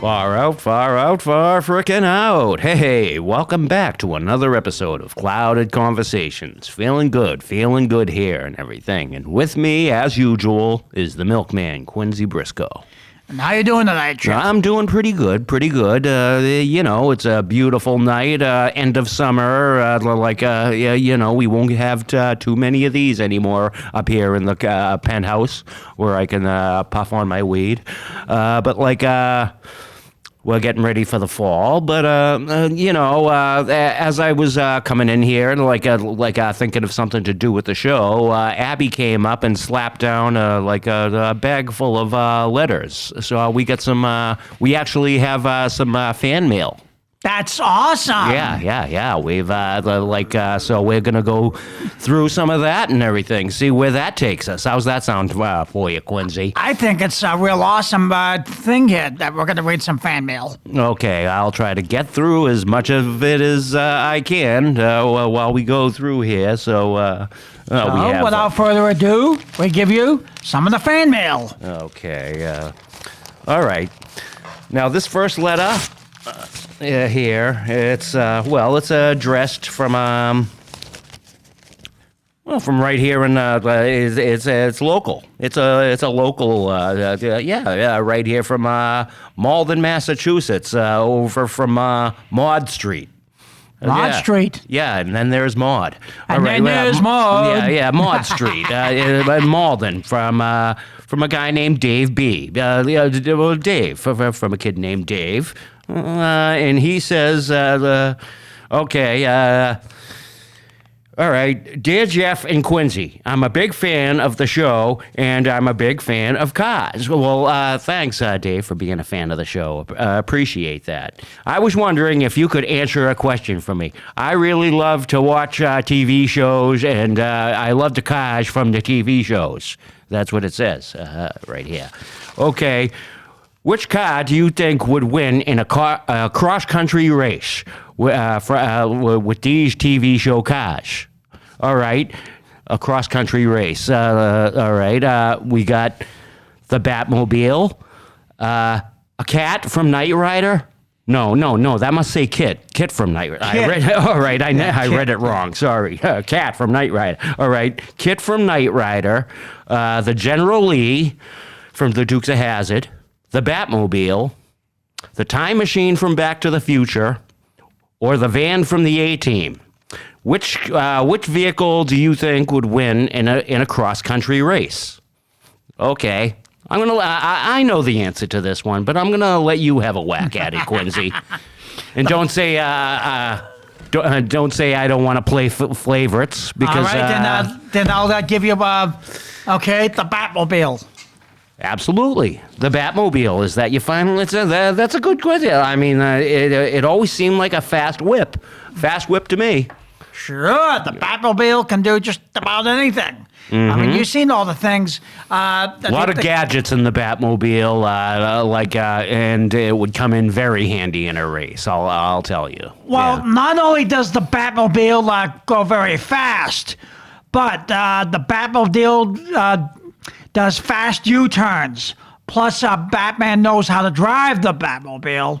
Far out, far frickin' out. Hey, welcome back to another episode of Clouded Conversations. Feeling good here and everything. And with me, as usual, is the milkman, Quincy Brisco. And how you doing tonight, Chip? I'm doing pretty good. It's a beautiful night, end of summer. We won't have too many of these anymore up here in the penthouse where I can puff on my weed. We're getting ready for the fall, but as I was coming in here, thinking of something to do with the show, Abby came up and slapped down a bag full of letters. So we got some. We actually have some fan mail. That's awesome. Yeah. We've so we're gonna go through some of that and everything. See where that takes us. How's that sound for you, Quincy? I think it's a real awesome thing here that we're gonna read some fan mail. Okay, I'll try to get through as much of it as I can while we go through here. Without further ado, we give you some of the fan mail. Okay. All right. Now this first letter. Here, it's addressed from right here in it's local. It's a local right here from Malden, Massachusetts, over from Maud Street. Maud Street. Yeah, and then there's Maud. And then there's Maud. Yeah, Maud Street, Malden, from a guy named Dave B. Dave, from a kid named Dave. And he says, all right, dear Jeff and Quincy, I'm a big fan of the show, and I'm a big fan of cars. Well, thanks, Dave, for being a fan of the show. Appreciate that. I was wondering if you could answer a question for me. I really love to watch TV shows, and I love the cars from the TV shows. That's what it says right here. Okay. Which car do you think would win in a cross-country race with these TV show cars? All right, a cross-country race. All right, we got the Batmobile, a cat from Knight Rider. No, that must say Kit. Kit from Knight Rider. I read it wrong. Sorry, cat from Knight Rider. All right, Kit from Knight Rider, the General Lee from the Dukes of Hazzard. The Batmobile, the Time Machine from Back to the Future, or the van from the A-Team. Which vehicle do you think would win in a cross-country race? Okay, I know the answer to this one, but I'm gonna let you have a whack at it, Quincy. And don't say I don't want to play favorites because. All right, then I'll give you the Batmobile. Absolutely. The Batmobile. Is that your final? That's a good question. I mean, it always seemed like a fast whip. Fast whip to me. Sure, the Batmobile can do just about anything. Mm-hmm. I mean, you've seen all the things. A lot of gadgets in the Batmobile, and it would come in very handy in a race, I'll tell you. Well, Not only does the Batmobile go very fast, but the Batmobile does fast U-turns. Plus, Batman knows how to drive the Batmobile.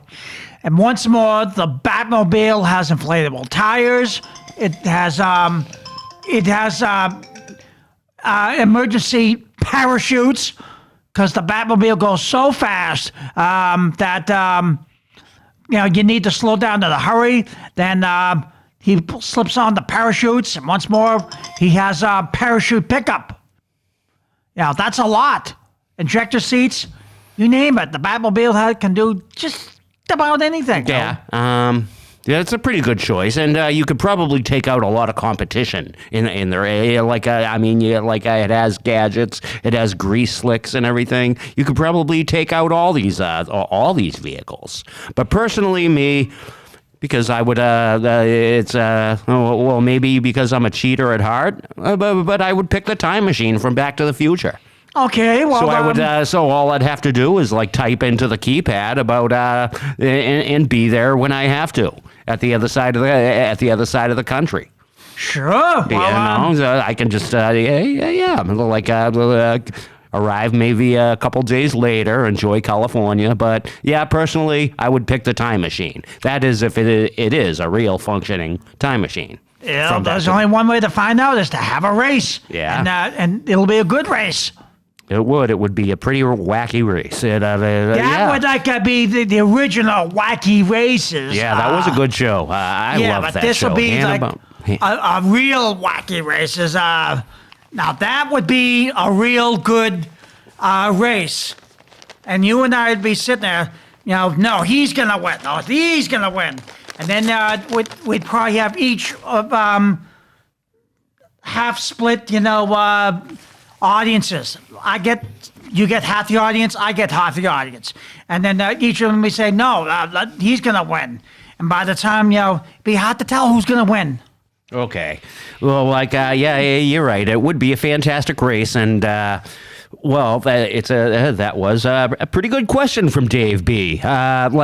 And once more, the Batmobile has inflatable tires. It has emergency parachutes because the Batmobile goes so fast that you need to slow down in a hurry. Then he slips on the parachutes, and once more, he has a parachute pickup. Yeah, that's a lot. Injector seats, you name it. The Batmobile can do just about anything. Yeah, it's a pretty good choice, and you could probably take out a lot of competition in there. It has gadgets, it has grease slicks and everything. You could probably take out all these vehicles. But personally, me. Because I would, maybe because I'm a cheater at heart, but I would pick the Time Machine from Back to the Future. Okay, well, so I would. So all I'd have to do is type into the keypad about and be there when I have to at the other side of the country. Sure. I can just arrive maybe a couple days later, enjoy California. But yeah, personally, I would pick the time machine. That is if it is a real functioning time machine. Yeah, there's only one way to find out is to have a race. Yeah. And it'll be a good race. It would. It would be a pretty wacky race. That would be the original wacky races. Yeah, that was a good show. I love that show. Yeah, but this will be a real wacky races. Now that would be a real good race, and you and I would be sitting there. No, he's gonna win. No, he's gonna win. And then we'd probably have each of half split, audiences. You get half the audience, I get half the audience. And then each of them we say, no, he's going to win. And by the time, it'd be hard to tell who's going to win. Okay. Well, yeah, you're right. It would be a fantastic race. And, well, that was a pretty good question from Dave B. And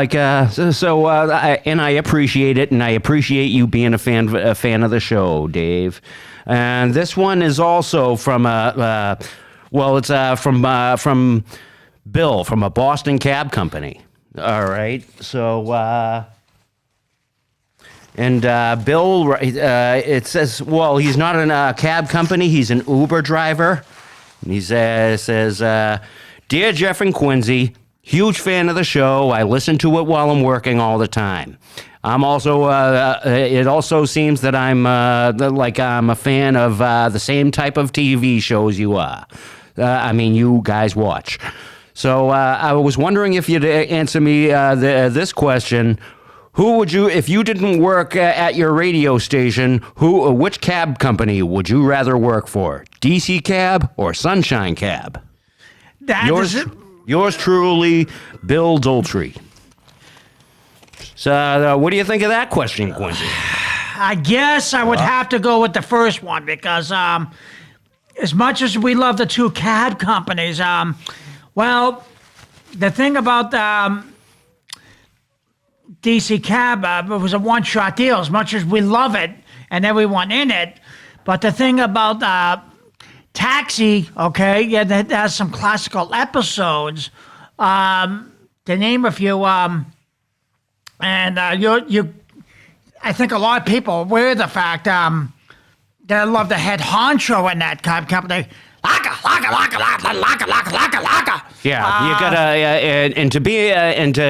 I appreciate it, and I appreciate you being a fan of the show, Dave. And this one is also from from Bill from a Boston cab company. All right, so. Bill, it says, well, he's not in a cab company. He's an Uber driver. And he says, Dear Jeff and Quincy, huge fan of the show. I listen to it while I'm working all the time. I'm also, it also seems that I'm a fan of the same type of TV shows you are. You guys watch. So I was wondering if you'd answer me this question. Who would you, if you didn't work at your radio station, which cab company would you rather work for? DC Cab or Sunshine Cab? Yours truly, Bill Doltry. So, what do you think of that question, Quincy? I guess I would have to go with the first one because as much as we love the two cab companies, well, the thing about DC Cab, it was a one-shot deal as much as we love it and everyone in it. But the thing about Taxi, okay, yeah, that has some classical episodes. To name a few, and I think a lot of people are aware of the fact that I love the head honcho in that cab company. Yeah, you gotta, and to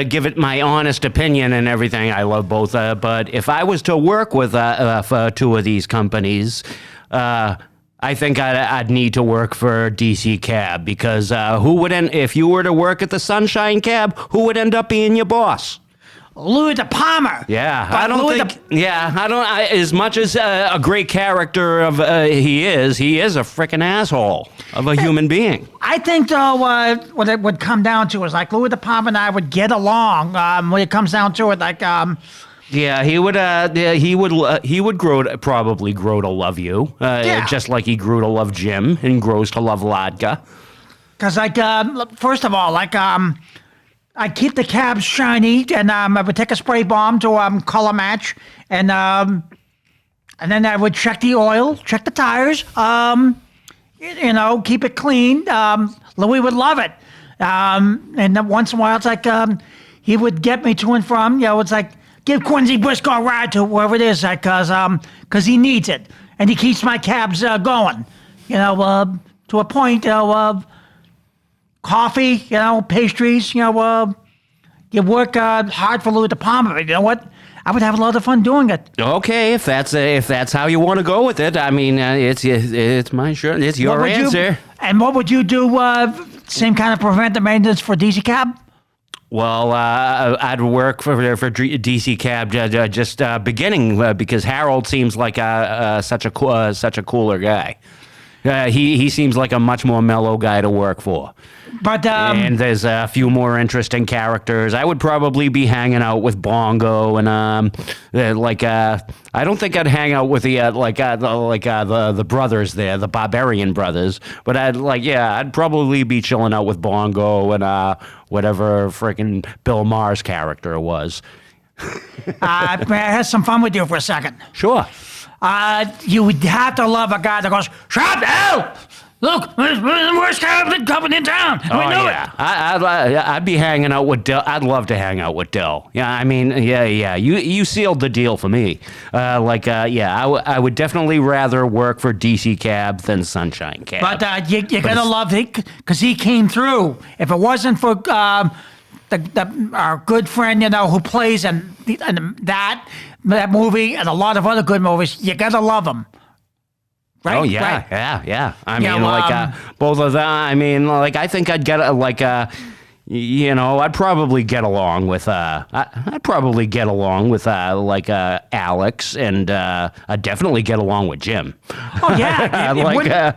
give it my honest opinion and everything, I love both. But if I was to work with for two of these companies, I think I'd need to work for DC Cab because if you were to work at the Sunshine Cab, who would end up being your boss? Louis De Palma. Yeah, as much as a great character of he is a freaking asshole of a human being. I think though, what it would come down to is like Louis De Palma and I would get along when it comes down to it. Like, yeah, he would probably grow to love you, just like he grew to love Jim and grows to love Ladka. Because first of all, I keep the cabs shiny, and I would take a spray bomb to color match, and then I would check the oil, check the tires, keep it clean. Louis would love it, and then once in a while, it's like he would get me to and from. It's like give Quincy Brisco a ride to wherever it is, because he needs it, and he keeps my cabs going, to a point of. Coffee, pastries, you work hard for Louis De Palma, but you know what? I would have a lot of fun doing it. Okay, if that's how you want to go with it, it's my shirt. It's your answer. And what would you do? Same kind of preventive maintenance for DC Cab? Well, I'd work for DC Cab just beginning because Harold seems like such a cooler guy. He seems like a much more mellow guy to work for. But and there's a few more interesting characters. I would probably be hanging out with Bongo and I don't think I'd hang out with the brothers there, the Barbarian brothers. But I'd probably be chilling out with Bongo and whatever freaking Bill Maher's character was. May I have some fun with you for a second? Sure. You would have to love a guy that goes, "Shut up! Look, we're the worst company in town. We know it. I'd be hanging out with Dill. I'd love to hang out with Dill. Yeah, I mean, yeah. You sealed the deal for me. I would definitely rather work for DC Cab than Sunshine Cab. But you gotta love it because he came through. If it wasn't for our good friend, who plays in that movie and a lot of other good movies, you gotta love him. Right? Oh yeah, right. yeah. I mean, both of them. I mean, I think I'd get I'd probably get along with Alex, and I'd definitely get along with Jim. Oh yeah,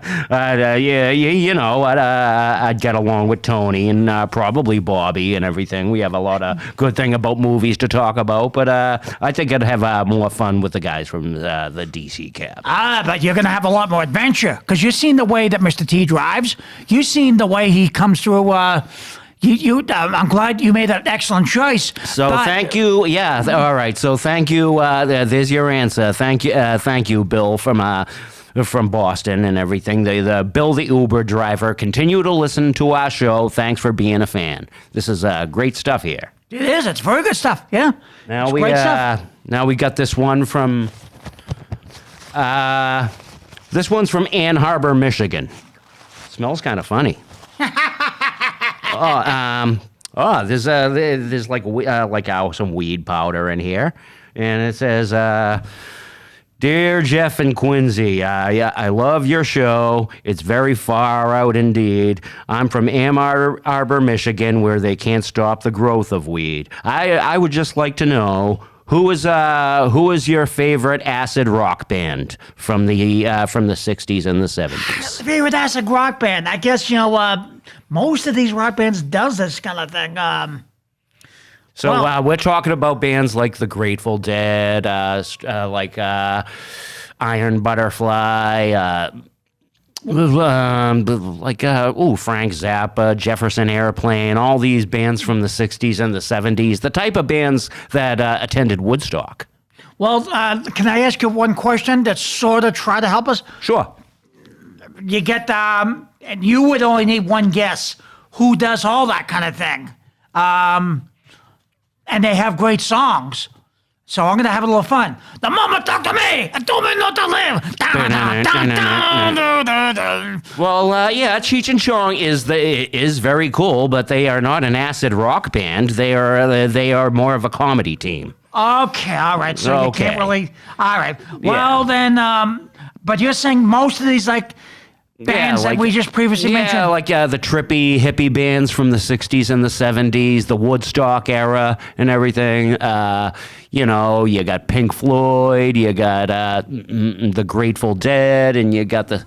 I'd get along with Tony and probably Bobby and everything. We have a lot of good thing about movies to talk about, but I think I'd have more fun with the guys from the DC Cab. But you're gonna have a lot more adventure because you've seen the way that Mr. T drives. You've seen the way he comes through. I'm glad you made an excellent choice. So thank you. Yeah. All right. So thank you. There's your answer. Thank you, Bill from Boston and everything. The Bill the Uber driver. Continue to listen to our show. Thanks for being a fan. This is great stuff here. It is. It's very good stuff. Yeah. Now great stuff. Now we got this one from. This one's from Ann Arbor, Michigan. Smells kind of funny. There's some weed powder in here, and it says, "Dear Jeff and Quincy, I love your show. It's very far out indeed. I'm from Ann Arbor, Michigan, where they can't stop the growth of weed. I would just like to know." Who is your favorite acid rock band from the 60s and the 70s? Favorite acid rock band? I guess most of these rock bands does this kind of thing. We're talking about bands like the Grateful Dead, like Iron Butterfly, Frank Zappa, Jefferson Airplane, all these bands from the 60s and the 70s, the type of bands that attended Woodstock. Well, can I ask you one question that sort of try to help us? Sure. You get, and you would only need one guess. Who does all that kind of thing? And they have great songs. So I'm going to have a little fun. The mama talked to me and told me not to live. Well, Cheech and Chong is very cool, but they are not an acid rock band. They are more of a comedy team. Okay, all right. So you can't really. All right. Well, then, but you're saying most of these bands that we just previously mentioned. Yeah, the trippy hippie bands from the 60s and the 70s, the Woodstock era and everything. You got Pink Floyd, you got the Grateful Dead, and you got the...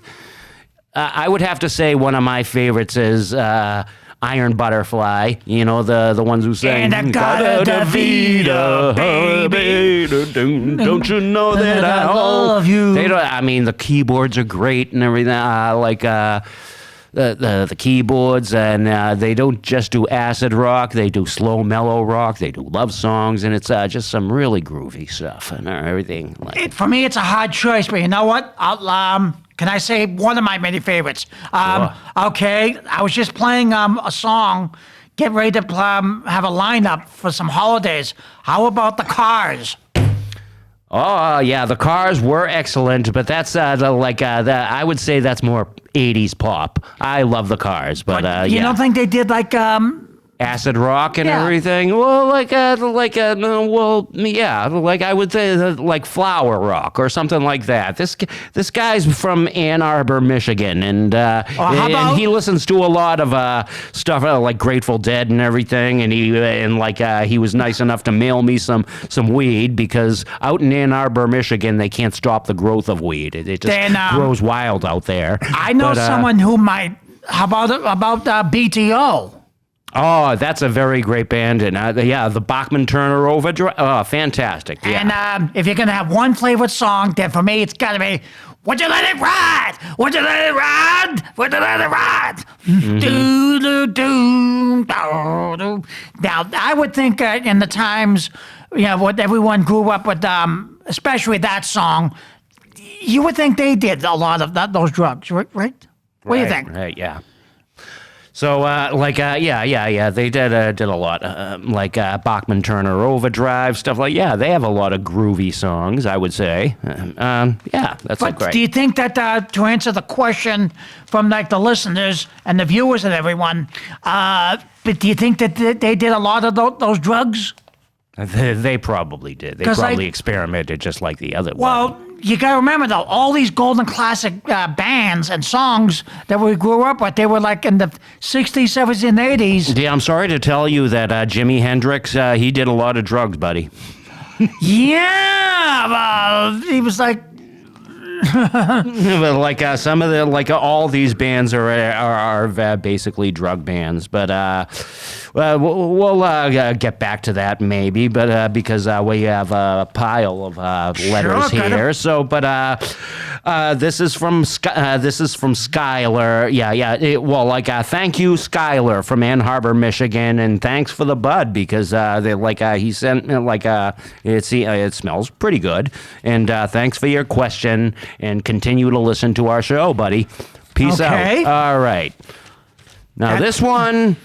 I would have to say one of my favorites is Iron Butterfly. The ones who sang... And I got a Vida, baby. Don't you know that I love you? The keyboards are great and everything. The keyboards, and they don't just do acid rock. They do slow, mellow rock. They do love songs, and it's just some really groovy stuff and everything. For me, it's a hard choice, but you know what? Can I say one of my many favorites? Sure. Okay, I was just playing a song, get ready to have a lineup for some holidays. How about the Cars? Oh, yeah, the Cars were excellent, but that's I would say that's more 80s pop. I love the Cars, but you don't think they did acid rock and everything? Well, I would say like flower rock or something like that. This guy's from Ann Arbor, Michigan, and he listens to a lot of stuff like Grateful Dead and everything, and he was nice enough to mail me some weed because out in Ann Arbor, Michigan, they can't stop the growth of weed. It just grows wild out there. I know someone who might. How about BTO? Oh, that's a very great band, and the Bachman Turner Overdrive. Oh, fantastic! Yeah. And if you're gonna have one favorite song, then for me it's gotta be "Would You Let It Ride? Would you let it ride? Would you let it ride?" Do do do do. Now, I would think in the times, what everyone grew up with, especially that song, you would think they did a lot of those drugs, right? What do you think? Right, yeah. So, they did a lot, Bachman Turner Overdrive, stuff like, they have a lot of groovy songs, I would say. That's But great. do you think that to answer the question from like the listeners and the viewers and everyone, but do you think that they did a lot of those drugs? They probably did. They 'Cause, probably like- experimented just like the other one. Well, you got to remember, though, all these golden classic bands and songs that we grew up with, they were like in the 60s, 70s, and 80s. Yeah, I'm sorry to tell you that Jimi Hendrix, he did a lot of drugs, buddy. Yeah, well, he was like, But some of the all these bands are basically drug bands, but we'll get back to that maybe, but because we have a pile of letters Sure, kind of. here. So, but this is from Skylar. Thank you, Skylar from Ann Arbor, Michigan, and thanks for the bud because he sent it smells pretty good, and thanks for your question. And continue to listen to our show, buddy. Peace Okay. out. All right. Now, this one,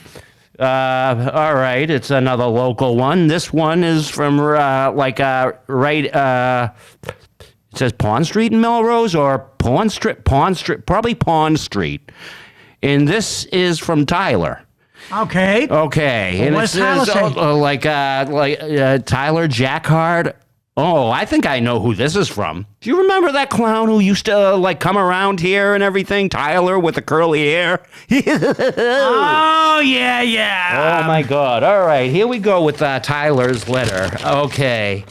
all right, it's another local one. This one is from, it says Pond Street in Melrose or Pond Street, probably Pond Street. And this is from Tyler. okay. Okay. Well, And what it does Tyler says, Tyler Jackhard. Oh, I think I know who this is from. Do you remember that clown who used to come around here and everything? Tyler with the curly hair. Oh, yeah. Oh my God! All right, here we go with Tyler's letter. Okay.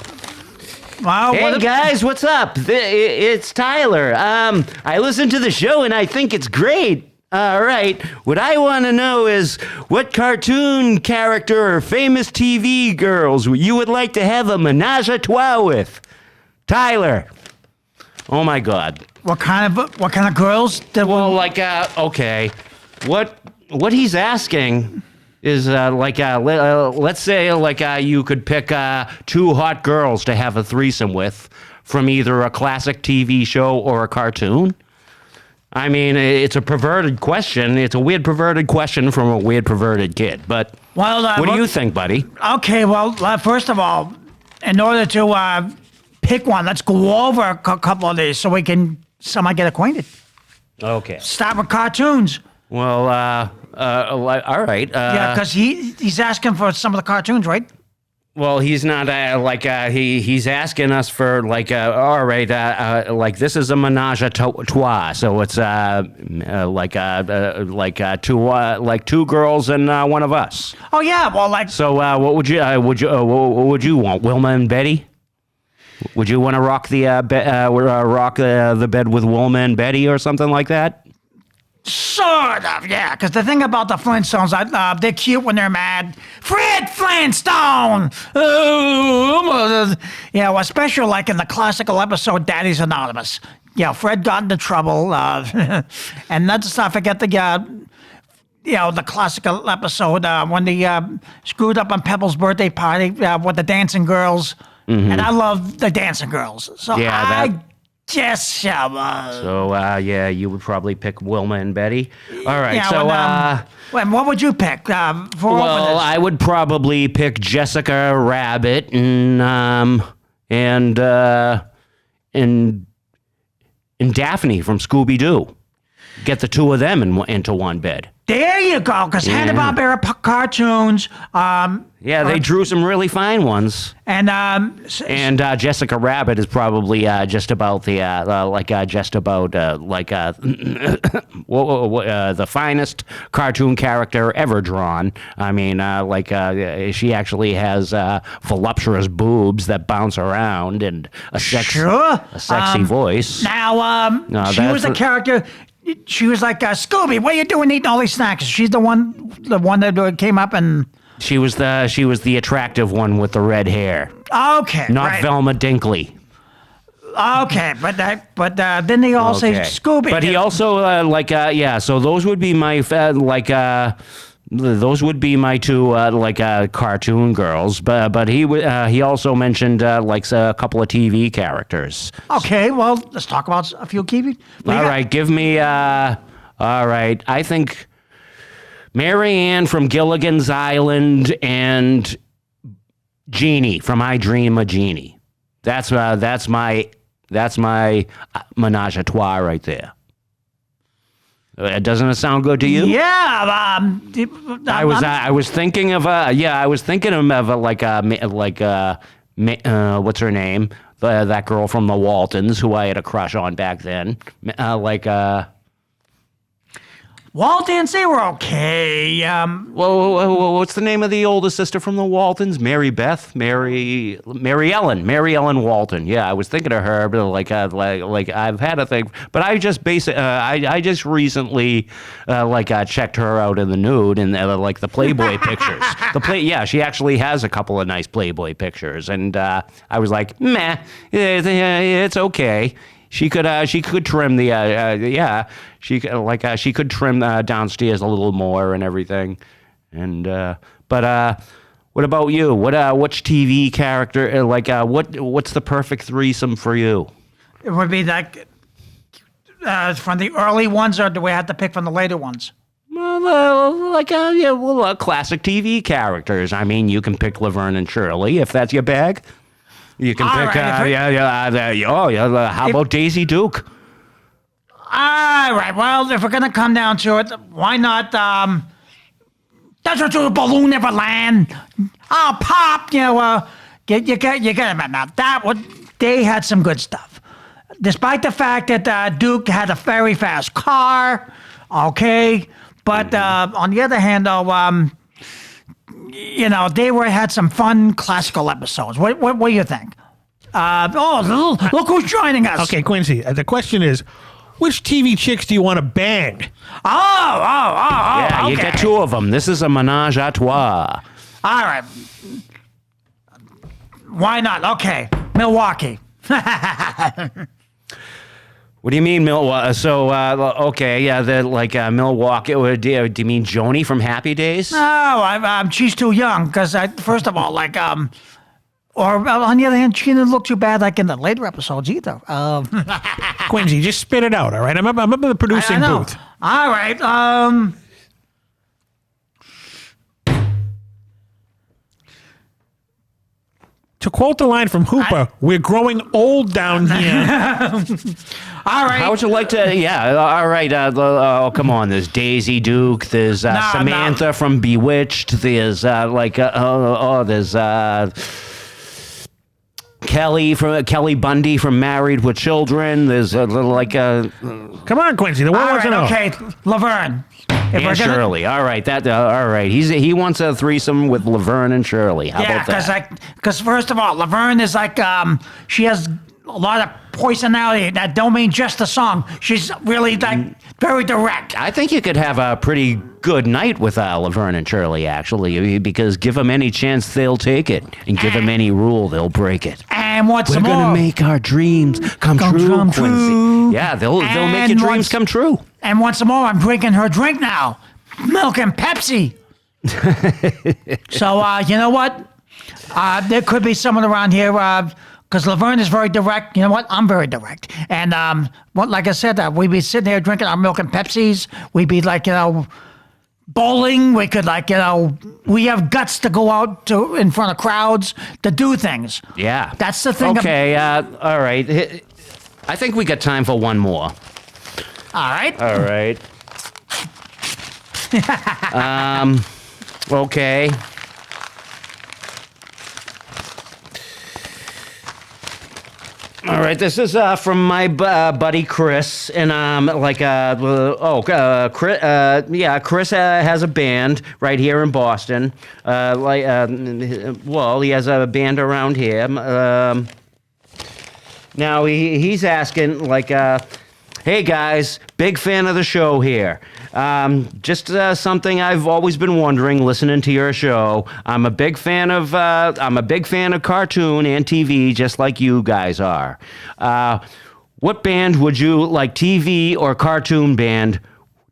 Wow, Hey guys, what's up? It's Tyler. I listened to the show and I think it's great. All right. What I want to know is what cartoon character or famous TV girls you would like to have a menage a trois with? Tyler. Oh my God. What kind of girls? Well, okay. What he's asking is let's say you could pick two hot girls to have a threesome with from either a classic TV show or a cartoon. I mean, it's a perverted question. It's a weird perverted question from a weird perverted kid. But what do you think, buddy? Okay, well, first of all, in order to pick one, let's go over a couple of these so we can somehow get acquainted. Okay. Start with cartoons. Well, all right. Yeah, because he's asking for some of the cartoons, right? Well, he's not he's asking us for all right, this is a menage a trois, so it's two girls and one of us. Oh yeah, well So what would you want, Wilma and Betty? Would you want to rock the the bed with Wilma and Betty or something like that? sort of, yeah. Because the thing about the Flintstones, they're cute when they're mad. Fred Flintstone! Yeah, well, especially like in the classical episode Daddy's Anonymous. Yeah, Fred got into trouble, and let's not forget the the classical episode when they screwed up on Pebble's birthday party with the dancing girls. Mm-hmm. And I love the dancing girls. So yeah, I guess So, you would probably pick Wilma and Betty. All right, yeah, so... and what would you pick for well, I would probably pick Jessica Rabbit and Daphne from Scooby-Doo. Get the two of them into one bed. There you go, because Hanna-Barbera cartoons. They drew some really fine ones. And Jessica Rabbit is probably just about the the finest cartoon character ever drawn. I mean, she actually has voluptuous boobs that bounce around and a sexy voice. Now, she was a character. She was like, Scooby, what are you doing eating all these snacks? She's the one that came up and... She was the attractive one with the red hair. Okay, Not right. Velma Dinkley. Okay, but then they all say Scooby. But he also so those would be my those would be my two cartoon girls. But he also mentioned a couple of TV characters. Okay, well, let's talk about a few TV. All right, give me All right. I think Mary Ann from Gilligan's Island and Jeannie from I Dream of Jeannie. That's my menage a trois right there. Doesn't it sound good to you? Yeah. I was thinking of what's her name? That girl from the Waltons who I had a crush on back then. Waltons, they were okay. What's the name of the older sister from the Waltons? Mary Ellen Walton. Yeah, I was thinking of her, but like I've had a thing, but I just I just recently checked her out in the nude and like the Playboy pictures. She actually has a couple of nice Playboy pictures, and I was like, meh, it's okay. She could trim the she could trim downstairs a little more and everything, and but what about you? Which TV character what's the perfect threesome for you? It would be like from the early ones, or do we have to pick from the later ones? Classic TV characters. I mean, you can pick Laverne and Shirley if that's your bag. You can pick, how about Daisy Duke? All right, well, if we're going to come down to it, why not, that's what the balloon never land. Oh, Pop, you get it now. They had some good stuff. Despite the fact that Duke had a very fast car, okay, but on the other hand, though, they had some fun classical episodes. What do you think? Look who's joining us. Okay, Quincy, the question is, which TV chicks do you want to bang? Yeah, okay. you get two of them. This is a menage a trois. All right. Why not? Okay, Milwaukee. What do you mean, Milwaukee? So, okay, yeah, Milwaukee. Do you mean Joni from Happy Days? No, she's too young. Because first of all, or on the other hand, she didn't look too bad in the later episodes either. Quincy, just spit it out, all right? I'm up in the producing booth. All right. To quote the line from Hooper, we're growing old down here. All right. How would you like to? Yeah, all right. Come on. There's Daisy Duke. There's Samantha from Bewitched. There's there's Kelly Bundy from Married with Children. There's a little Come on, Quincy. The one wants to know. Okay, Laverne. And Shirley. All right, all right. He wants a threesome with Laverne and Shirley. How about that? Because first of all, Laverne is she has a lot of personality. That don't mean just the song. She's really very direct. I think you could have a pretty good night with Laverne and Shirley, actually, because give them any chance, they'll take it, and give them any rule, they'll break it. And what's We're more? gonna make our dreams come true, Quincy. Yeah, they'll make your dreams come true. And once more, I'm drinking her drink now, milk and Pepsi. So you know what? There could be someone around here. Because Laverne is very direct. You know what? I'm very direct. And like I said, we'd be sitting here drinking our milk and Pepsis. We'd be bowling. We could we have guts to go out in front of crowds to do things. Yeah. That's the thing. Okay, all right. I think we got time for one more. All right. All right. Okay. All right, this is from my buddy Chris, and Chris has a band right here in Boston. He has a band around here. Now he's asking hey guys, big fan of the show here. Just something I've always been wondering listening to your show. I'm a big fan of cartoon and TV, just like you guys are. What band would you TV or cartoon band?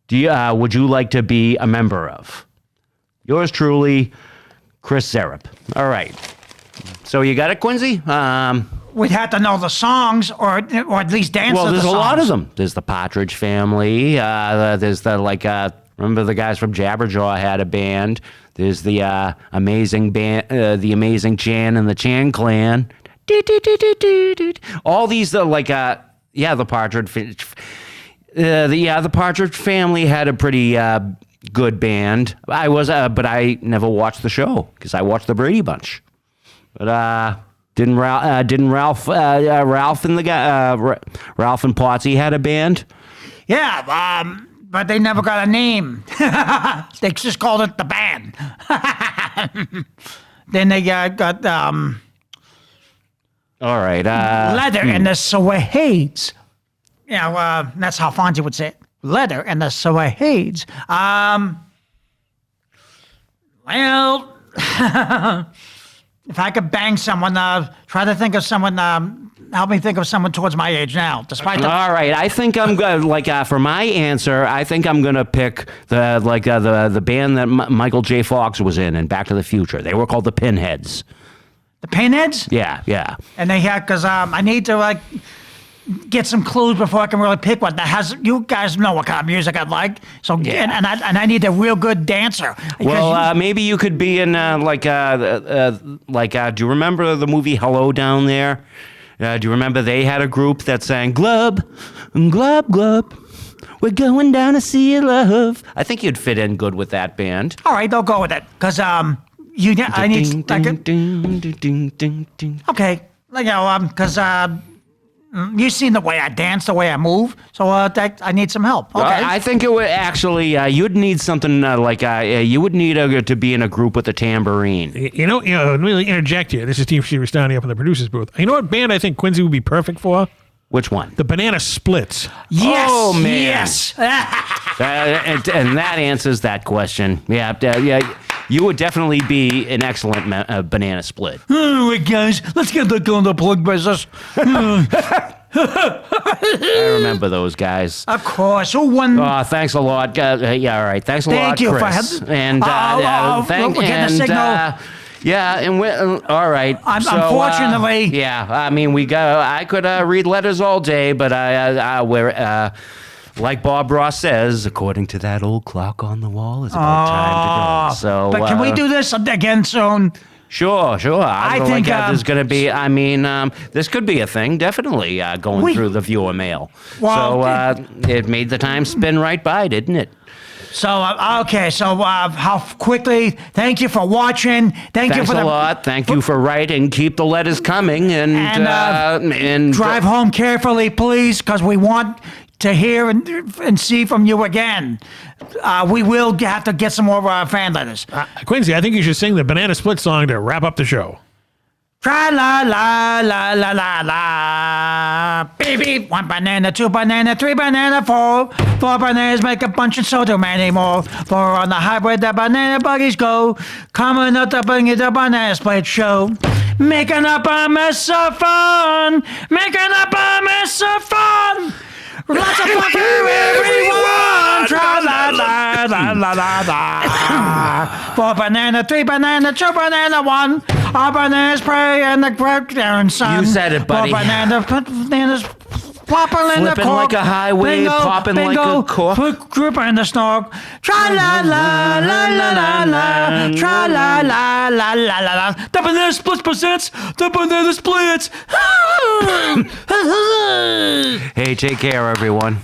Would you like to be a member of? Yours truly, Chris Zerup. All right. So you got it, Quincy? we'd have to know the songs or at least dance Well, to the there's a songs. lot of them. There's the Partridge Family. There's the remember the guys from Jabberjaw had a band. There's the amazing band, the Amazing Chan and the Chan Clan. All these the Partridge. The Partridge Family had a pretty good band. But I never watched the show because I watched the Brady Bunch. But didn't Ralph and the guy Ralph and Potsy had a band? Yeah, but they never got a name. They just called it the band. Then they got All right. Leather and the Suahades. Yeah, that's how Fonzie would say it. Leather and the Suahades. Well, if I could bang someone, try to think of someone. Help me think of someone towards my age now. Despite the All right, I think I'm gonna for my answer. I think I'm gonna pick the band that Michael J. Fox was in Back to the Future. They were called the Pinheads. the Pinheads, Yeah. and they had because I need to get some clues before I can really pick one that has. You guys know what kind of music I like, so Yeah. and I need a real good dancer. Well, maybe you could be in do you remember the movie Hello Down There? Do you remember they had a group that sang Glub, Glub, Glub? We're going down to see love. I think you'd fit in good with that band. all right, I'll go with it because I need okay, because you've seen the way I dance, the way I move, so I need some help. Okay, I think it would actually. You'd need something you would need to be in a group with a tambourine. Let me interject here. This is Steve Restani up in the producer's booth. You know what band I think Quincy would be perfect for? Which one? The Banana Splits. yes, Oh, man. yes. And that answers that question. Yeah. You would definitely be an excellent banana split. All right, guys, let's get back on the plug business. I remember those guys. Of course, who won? Thanks a lot. All right. Thanks a lot, Thank you for Chris. having. We're getting a signal. Yeah, and all right. Unfortunately, yeah. I mean, I could read letters all day, but we're like Bob Ross says, according to that old clock on the wall, it's about time to go. So, but can we do this again soon? Sure. I think, there's going to be. I mean, this could be a thing. Definitely going through the viewer mail. Well, so it made the time spin right by, didn't it? So okay. So how quickly? Thank you for watching. Thanks you for a lot. Thank you for writing. Keep the letters coming and drive home carefully, please, because we want to hear and see from you again. We will have to get some more fan letters. Quincy, I think you should sing the Banana Split song to wrap up the show. Tra la la la la la la. Baby, 1 banana, 2 banana, 3 banana, 4 bananas make a bunch and so do many more. 4 on the highway, the banana buggies go. Coming up to bring you the Banana Split Show. Making up a mess of fun. Making up a mess of fun. Lots of fun for everyone. Tra la la la la la la. 4 banana, 3 banana, 2 banana, 1. All bananas pray and the grandparent sun. You said it, buddy. 4 bananas plopping in the Flipping cork. like a highway, Bingo, popping like bingo, a cork. Grouper in the snork. Tra la la la la la la. Tra la la la la la la. The Banana Splits presents the Banana Splits. Hey, take care, everyone.